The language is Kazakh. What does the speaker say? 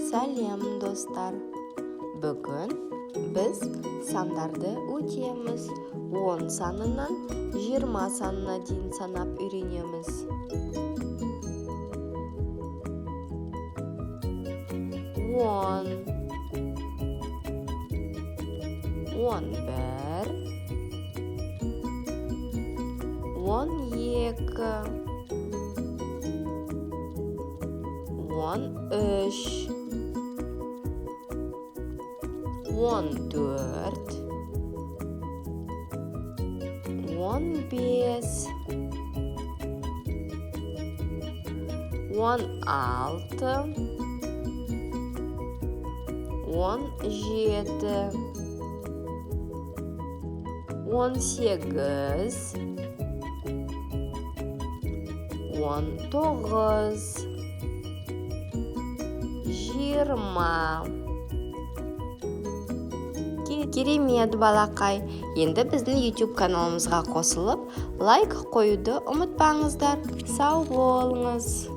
Сәлем достар. Бүгін біз сандарды өтеміз. 10 санынан 20 санына дейін санап үйренеміз. 10, 11, 12, 13, 14, 15, 16, 17, 18, 19, 20. Керемет балақай. Енді біздің YouTube каналымызға қосылып, лайк қоюды ұмытпаңыздар. Сау болыңыз.